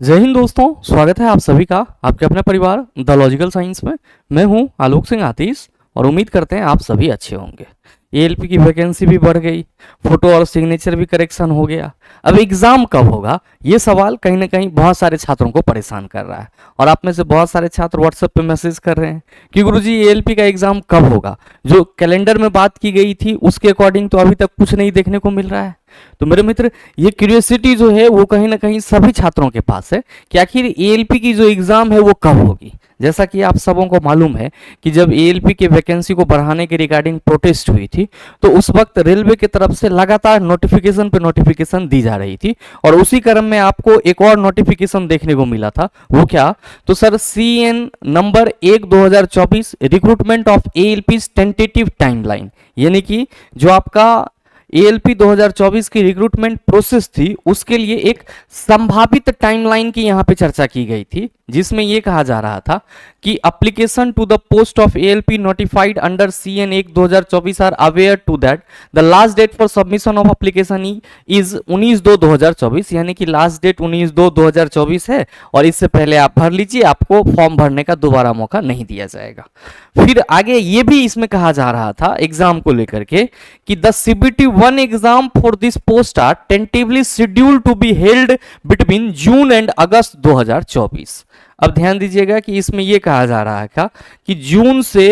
जय हिंद दोस्तों, स्वागत है आप सभी का आपके अपने परिवार द लॉजिकल साइंस में। मैं हूं आलोक सिंह आतिश और उम्मीद करते हैं आप सभी अच्छे होंगे। एएलपी की वैकेंसी भी बढ़ गई, फोटो और सिग्नेचर भी करेक्शन हो गया। अब एग्जाम कब होगा, ये सवाल कहीं ना कहीं बहुत सारे छात्रों को परेशान कर रहा है और आप में से बहुत सारे छात्र व्हाट्सएप पे मैसेज कर रहे हैं कि गुरुजी एएलपी का एग्जाम कब होगा। जो कैलेंडर में बात की गई थी उसके अकॉर्डिंग तो अभी तक कुछ नहीं देखने को मिल रहा है। तो मेरे मित्र, ये क्यूरियोसिटी जो है वो कहीं ना कहीं सभी छात्रों के पास है कि आखिर एएलपी की जो एग्जाम है वो कब होगी। जैसा कि आप सबों को मालूम है कि जब एएलपी के वैकेंसी को बढ़ाने के रिगार्डिंग प्रोटेस्ट हुई थी तो उस वक्त रेलवे की तरफ से लगातार नोटिफिकेशन पे नोटिफिकेशन दी जा रही थी और उसी क्रम में आपको एक और नोटिफिकेशन देखने को मिला था। वो क्या? तो sir CN number 1/2024 recruitment of ALP tentative timeline, यानी कि जो आपका एएलपी 2024 की रिक्रूटमेंट प्रोसेस थी उसके लिए एक संभावित टाइमलाइन की यहां पे चर्चा की गई थी, जिसमें यह कहा जा रहा था कि application to the post of ALP notified under CN 1/2024 are aware to that the last date for submission of application is 19/2/2024, यानी कि लास्ट डेट 19/2/2024 है और इससे पहले आप भर लीजिए, आपको फॉर्म भरने का दोबारा मौका नहीं दिया जाएगा। फिर आगे ये भी इसमें कहा जा रहा था एग्जाम को लेकर के कि the CBT-1 exam for this post are tentatively scheduled to be held between June and August 2024। अब ध्यान दीजिएगा कि इसमें यह कहा जा रहा है कि जून से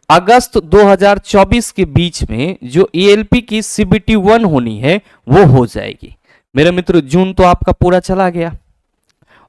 अगस्त 2024 के बीच में जो एएलपी की CBT-1 होनी है वो हो जाएगी। मेरे मित्र, जून तो आपका पूरा चला गया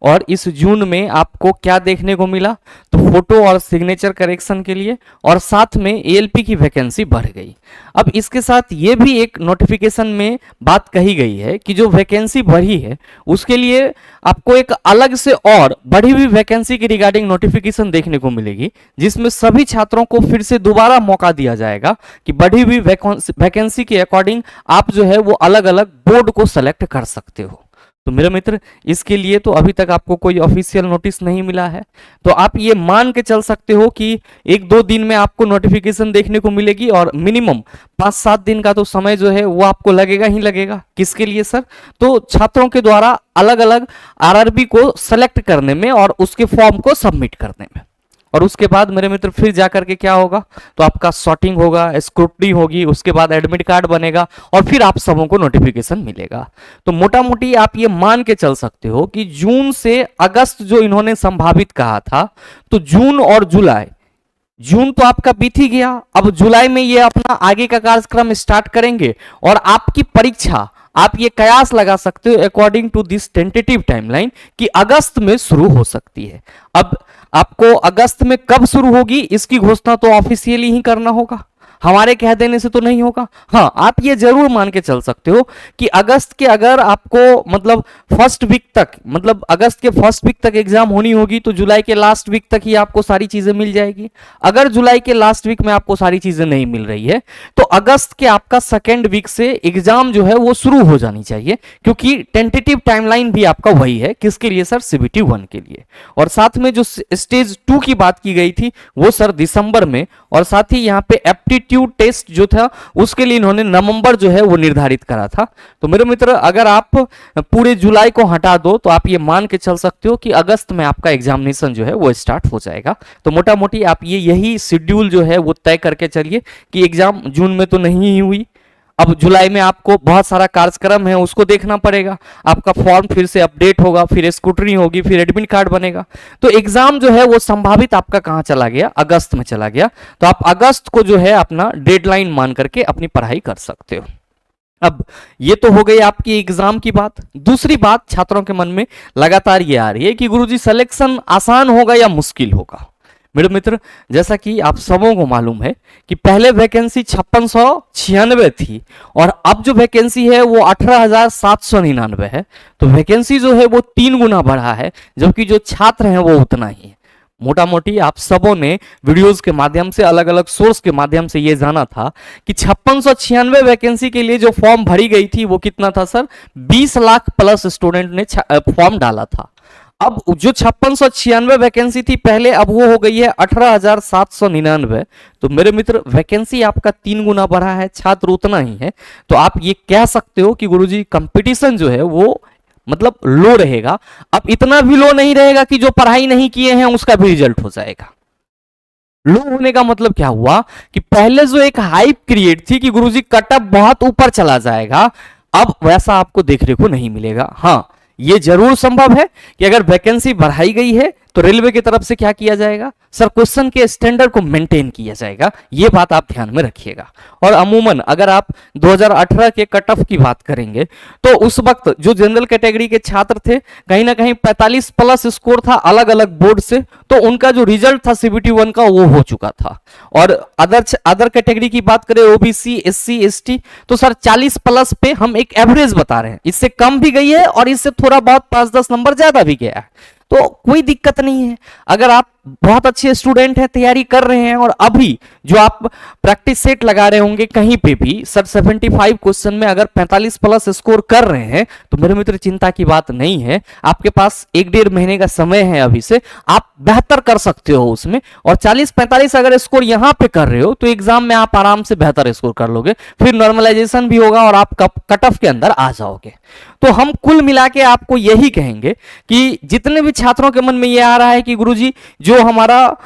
और इस जून में आपको क्या देखने को मिला? तो फोटो और सिग्नेचर करेक्शन के लिए और साथ में एएलपी की वैकेंसी बढ़ गई। अब इसके साथ ये भी एक नोटिफिकेशन में बात कही गई है कि जो वैकेंसी बढ़ी है उसके लिए आपको एक अलग से और बढ़ी हुई वैकेंसी की रिगार्डिंग नोटिफिकेशन देखने को मिलेगी, जिसमें सभी छात्रों को फिर से दोबारा मौका दिया जाएगा कि बढ़ी हुई वैकेंसी के अकॉर्डिंग आप जो है वो अलग अलग बोर्ड को सेलेक्ट कर सकते हो। तो मेरे मित्र, इसके लिए तो अभी तक आपको कोई ऑफिशियल नोटिस नहीं मिला है, तो आप ये मान के चल सकते हो कि 1-2 दिन में आपको नोटिफिकेशन देखने को मिलेगी और मिनिमम 5-7 दिन का तो समय जो है वो आपको लगेगा ही लगेगा। किसके लिए सर? तो छात्रों के द्वारा अलग अलग आरआरबी को सेलेक्ट करने में और उसके फॉर्म को सबमिट करने में। और उसके बाद मेरे मित्र फिर जाकर के क्या होगा? तो आपका सॉर्टिंग होगा, स्क्रूटनी होगी, उसके बाद एडमिट कार्ड बनेगा और फिर आप सबों को नोटिफिकेशन मिलेगा। तो मोटा मोटी आप ये मान के चल सकते हो कि जून से अगस्त जो इन्होंने संभावित कहा था, तो जून और जुलाई, जून तो आपका बीत ही गया, अब जुलाई में ये अपना आगे का कार्यक्रम स्टार्ट करेंगे और आपकी परीक्षा आप ये कयास लगा सकते हो according to this tentative timeline कि अगस्त में शुरू हो सकती है। अब आपको अगस्त में कब शुरू होगी इसकी घोषणा तो ऑफिशियली ही करना होगा, हमारे कह देने से तो नहीं होगा। हाँ, आप ये जरूर मान के चल सकते हो कि अगस्त के अगर आपको मतलब फर्स्ट वीक तक, मतलब अगस्त के फर्स्ट वीक तक एग्जाम होनी होगी तो जुलाई के लास्ट वीक तक ही आपको सारी चीजें मिल जाएगी। अगर जुलाई के लास्ट वीक में आपको सारी चीजें नहीं मिल रही है तो अगस्त के आपका सेकेंड वीक से एग्जाम जो है वो शुरू हो जानी चाहिए, क्योंकि टेंटेटिव टाइमलाइन भी आपका वही है। किसके लिए सर? CBT-1 के लिए। और साथ में जो स्टेज 2 की बात की गई थी वो सर दिसंबर में, और साथ ही यहाँ पे एप्टीट्यूड टेस्ट जो था उसके लिए इन्होंने नवंबर जो है वो निर्धारित करा था। तो मेरे मित्र, अगर आप पूरे जुलाई को हटा दो तो आप ये मान के चल सकते हो कि अगस्त में आपका एग्जामिनेशन जो है वो स्टार्ट हो जाएगा। तो मोटा मोटी आप ये यही शेड्यूल जो है वो तय करके चलिए कि एग्जाम जून में तो नहीं ही हुई, अब जुलाई में आपको बहुत सारा कार्यक्रम है उसको देखना पड़ेगा, आपका फॉर्म फिर से अपडेट होगा, फिर स्कूटरी होगी, फिर एडमिट कार्ड बनेगा। तो एग्जाम जो है वो संभावित आपका कहां चला गया? अगस्त में चला गया। तो आप अगस्त को जो है अपना डेडलाइन मान करके अपनी पढ़ाई कर सकते हो। अब ये तो हो गई आपकी एग्जाम की बात। दूसरी बात छात्रों के मन में लगातार ये आ रही है कि गुरुजी सिलेक्शन आसान होगा या मुश्किल होगा। मेरे मित्र, जैसा कि आप सबों को मालूम है कि पहले वैकेंसी 5696 थी और अब जो वैकेंसी है वो 18,799 है। तो वैकेंसी जो है वो 3 गुना बढ़ा है, जबकि जो छात्र हैं वो उतना ही है। मोटा मोटी आप सबों ने वीडियोस के माध्यम से, अलग अलग सोर्स के माध्यम से ये जाना था कि 5696 वैकेंसी के लिए जो फॉर्म भरी गई थी वो कितना था सर? 20 लाख प्लस स्टूडेंट ने फॉर्म डाला था। अब जो 5696 वैकेंसी थी पहले, अब वो हो गई है 18,799। तो मेरे मित्र, वैकेंसी आपका 3 गुना बढ़ा है, छात्र उतना ही है। तो आप ये कह सकते हो कि गुरुजी कंपटीशन जो है वो मतलब लो रहेगा। अब इतना भी लो नहीं रहेगा कि जो पढ़ाई नहीं किए हैं उसका भी रिजल्ट हो जाएगा। लो होने का मतलब क्या हुआ कि पहले जो एक हाइप क्रिएट थी कि गुरुजी कट ऑफ बहुत ऊपर चला जाएगा, अब वैसा आपको देखने को नहीं मिलेगा। हाँ, ये जरूर संभव है कि अगर वैकेंसी बढ़ाई गई है तो रेलवे की तरफ से क्या किया जाएगा सर, क्वेश्चन के स्टैंडर्ड को मेंटेन किया जाएगा। ये बात आप ध्यान में रखिएगा। और अमूमन अगर आप 2018 के कट ऑफ की बात करेंगे तो उस वक्त जो जनरल कैटेगरी के छात्र थे कहीं ना कहीं 45 प्लस स्कोर था अलग अलग बोर्ड से, तो उनका जो रिजल्ट था सीबीटी 1 का वो हो चुका था। और अदर कैटेगरी की बात करें ओबीसी एससी एसटी, तो सर 40 प्लस पे हम एक एवरेज बता रहे हैं, इससे कम भी गई है और इससे थोड़ा बहुत 5-10 नंबर ज्यादा भी गया है, तो कोई दिक्कत नहीं है। अगर आप बहुत अच्छे स्टूडेंट हैं, तैयारी कर रहे हैं और अभी जो आप प्रैक्टिस सेट लगा रहे होंगे कहीं पे भी सर 75 क्वेश्चन में अगर 45 प्लस स्कोर कर रहे हैं तो मेरे मित्र चिंता की बात नहीं है। आपके पास 1-1.5 महीने का समय है अभी से, आप बेहतर कर सकते हो उसमें। और 40-45 अगर स्कोर यहां पे कर रहे हो तो एग्जाम में आप आराम से बेहतर स्कोर कर लोगे, फिर नॉर्मलाइजेशन भी होगा और आप कट ऑफ के अंदर आ जाओगे। तो हम कुल मिला के आपको यही कहेंगे कि जितने भी छात्रों के मन में ये आ रहा है कि गुरुजी जो हमारा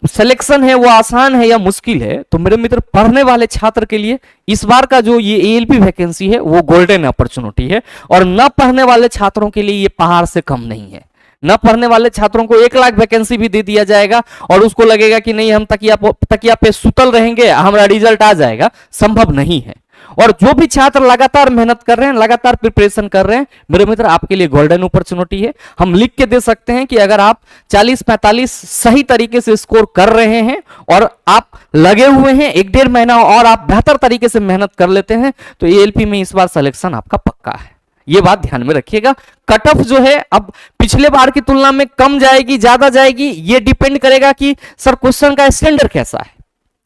सिलेक्शन है वो आसान है या मुश्किल है, तो मेरे मित्र पढ़ने वाले छात्र के लिए इस बार का जो ये एएलपी वैकेंसी है वो गोल्डन अपॉर्चुनिटी है। और न पढ़ने वाले छात्रों के लिए ये पहाड़ से कम नहीं है। न पढ़ने वाले छात्रों को 1 लाख वैकेंसी भी दे दिया जाएगा और उसको लगेगा कि नहीं हम तकिया पे सुतल रहेंगे, हमारा रिजल्ट आ जाएगा, संभव नहीं है। और जो भी छात्र लगातार मेहनत कर रहे हैं, लगातार प्रिपरेशन कर रहे हैं, मेरे मित्र आपके लिए गोल्डन अपॉर्चुनिटी है। हम लिख के दे सकते हैं कि अगर आप 40-45 सही तरीके से स्कोर कर रहे हैं और आप लगे हुए हैं 1-1.5 महीना और आप बेहतर तरीके से मेहनत कर लेते हैं तो एएलपी में इस बार सिलेक्शन आपका पक्का है। ये बात ध्यान में रखिएगा। कट ऑफ जो है अब पिछले बार की तुलना में कम जाएगी ज्यादा जाएगी, ये डिपेंड करेगा कि सर क्वेश्चन का स्टैंडर्ड कैसा है,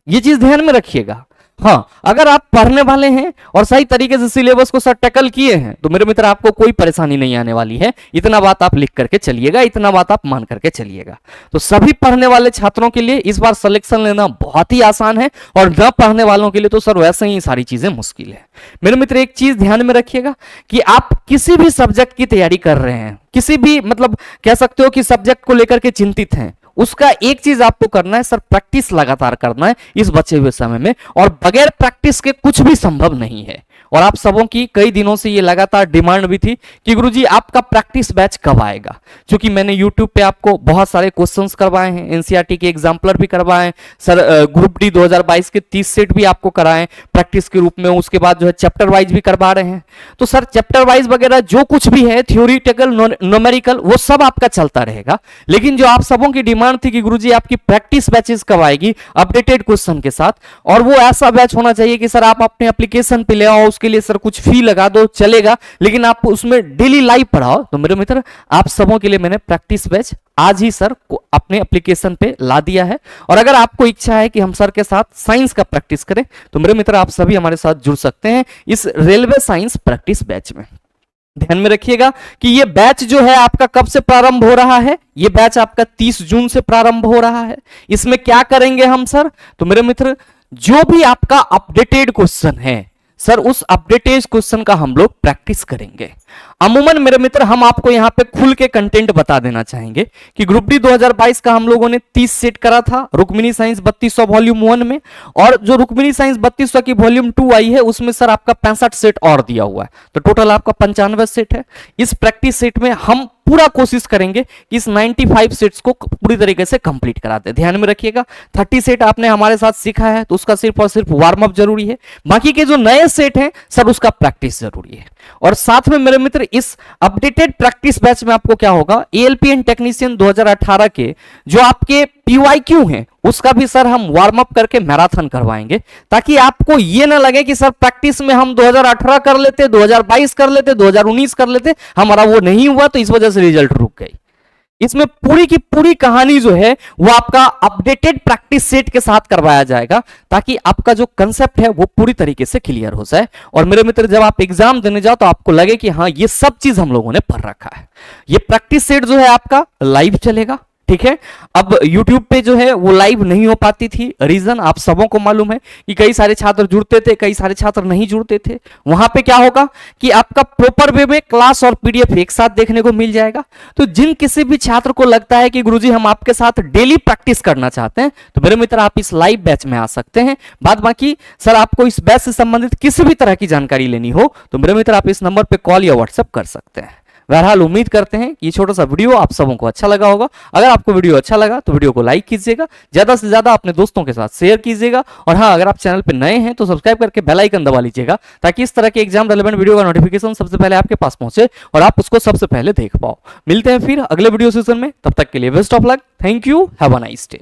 ये चीज ध्यान में रखिएगा। हाँ, अगर आप पढ़ने वाले हैं और सही तरीके से सिलेबस को सर टैकल किए हैं तो मेरे मित्र आपको कोई परेशानी नहीं आने वाली है। इतना बात आप लिख करके चलिएगा, इतना बात आप मान करके चलिएगा। तो सभी पढ़ने वाले छात्रों के लिए इस बार सिलेक्शन लेना बहुत ही आसान है और न पढ़ने वालों के लिए तो सर वैसे ही सारी चीजें मुश्किल है। मेरे मित्र एक चीज ध्यान में रखिएगा कि आप किसी भी सब्जेक्ट की तैयारी कर रहे हैं, किसी भी मतलब कह सकते हो कि सब्जेक्ट को लेकर के चिंतित हैं, उसका एक चीज आपको करना है सर, प्रैक्टिस लगातार करना है इस बचे हुए समय में। और बगैर प्रैक्टिस के कुछ भी संभव नहीं है। और आप सबों की कई दिनों से ये लगातार डिमांड भी थी कि गुरुजी आपका प्रैक्टिस बैच कब आएगा, क्योंकि मैंने यूट्यूब पे आपको बहुत सारे क्वेश्चंस करवाए हैं, एनसीईआरटी के एग्जाम्पलर भी करवाए हैं सर, ग्रुप डी 2022 के 30 सेट भी आपको कराएं प्रैक्टिस के रूप में, उसके बाद जो है चैप्टर वाइज भी करवा रहे हैं। तो सर चैप्टर वाइज वगैरह जो कुछ भी है थ्योरिटिकल न्यूमेरिकल वो सब आपका चलता रहेगा। लेकिन जो आप सबों की डिमांड थी कि गुरुजी आपकी प्रैक्टिस बैचेस कब आएगी अपडेटेड क्वेश्चन के साथ, और वो ऐसा बैच होना चाहिए कि सर आप अपने एप्लीकेशन पे ले आओ, उसके लिए सर कुछ फी लगा दो चलेगा, लेकिन आप उसमें डेली लाइव पढ़ाओ। तो मेरे मित्र आप सबों के लिए मैंने प्रैक्टिस बैच आज ही सर को अपने एप्लीकेशन पे ला दिया है। और अगर आपको इच्छा है कि हम सर के साथ साइंस का प्रैक्टिस करें तो मेरे मित्र आप सभी हमारे साथ जुड़ सकते हैं इस रेलवे साइंस प्रैक्टिस बैच में। ध्यान में रखिएगा कि ये बैच जो है आपका कब से प्रारंभ हो रहा है, ये बैच आपका 30 जून से प्रारंभ हो रहा है। इसमें क्या करेंगे हम सर, तो मेरे मित्र जो भी आपका अपडेटेड क्वेश्चन है सर उस अपडेटेड क्वेश्चन का हम लोग प्रैक्टिस करेंगे। अमूमन मेरे मित्र हम आपको यहां पे खुल के कंटेंट बता देना चाहेंगे कि ग्रुप डी 2022 का हम लोगों ने 30 सेट करा था रुक्मिणी साइंस 3200 वॉल्यूम 1 में, और जो रुक्मिणी साइंस 3200 की वॉल्यूम 2 आई है उसमें सर आपका 65 सेट और दिया हुआ है, तो टोटल आपका 95 सेट है। इस प्रैक्टिस सेट में हम पूरा कोशिश करेंगे कि इस 95 सेट्स को पूरी तरीके से कंप्लीट कराते हैं। ध्यान में रखिएगा 30 सेट आपने हमारे साथ सीखा है तो उसका सिर्फ और सिर्फ वार्म अप जरूरी है, बाकी के जो नए सेट हैं सर उसका प्रैक्टिस जरूरी है। और साथ में मेरे मित्र इस अपडेटेड प्रैक्टिस बैच में आपको क्या होगा, एएलपी एंड टेक्नीशियन 2018 के जो आपके पीवाईक्यू हैं उसका भी सर हम वार्म अप करके मैराथन करवाएंगे, ताकि आपको ये ना लगे कि सर प्रैक्टिस में हम 2018 कर लेते, 2022 कर लेते, 2019 कर लेते, हमारा वो नहीं हुआ तो इस वजह से रिजल्ट रुक गई। इसमें पूरी की पूरी कहानी जो है वो आपका अपडेटेड प्रैक्टिस सेट के साथ करवाया जाएगा, ताकि आपका जो कंसेप्ट है वो पूरी तरीके से क्लियर हो जाए। और मेरे मित्र जब आप एग्जाम देने जाओ तो आपको लगे कि हाँ ये सब चीज हम लोगों ने पढ़ रखा है। ये प्रैक्टिस सेट जो है आपका लाइव चलेगा, ठीक है। अब YouTube पे जो है वो लाइव नहीं हो पाती थी, रीजन आप सबों को मालूम है कि कई सारे छात्र जुड़ते थे, कई सारे छात्र नहीं जुड़ते थे। वहां पे क्या होगा कि आपका प्रॉपर वे में क्लास और पीडीएफ एक साथ देखने को मिल जाएगा। तो जिन किसी भी छात्र को लगता है कि गुरुजी हम आपके साथ डेली प्रैक्टिस करना चाहते हैं, तो मेरे मित्र आप इस लाइव बैच में आ सकते हैं। बाद बाकी सर आपको इस बैच से संबंधित किसी भी तरह की जानकारी लेनी हो तो मेरे मित्र आप इस नंबर पे कॉल या व्हाट्सएप कर सकते हैं। बहरहाल उम्मीद करते हैं कि ये छोटा सा वीडियो आप सबों को अच्छा लगा होगा। अगर आपको वीडियो अच्छा लगा तो वीडियो को लाइक कीजिएगा, ज्यादा से ज्यादा अपने दोस्तों के साथ शेयर कीजिएगा, और हाँ अगर आप चैनल पर नए हैं तो सब्सक्राइब करके बेल आइकन दबा लीजिएगा ताकि इस तरह के एग्जाम रेलेवेंट वीडियो का नोटिफिकेशन सबसे पहले आपके पास पहुंचे और आप उसको सबसे पहले देख पाओ। मिलते हैं फिर अगले वीडियो सेशन में, तब तक के लिए best of luck, thank you, have a nice day.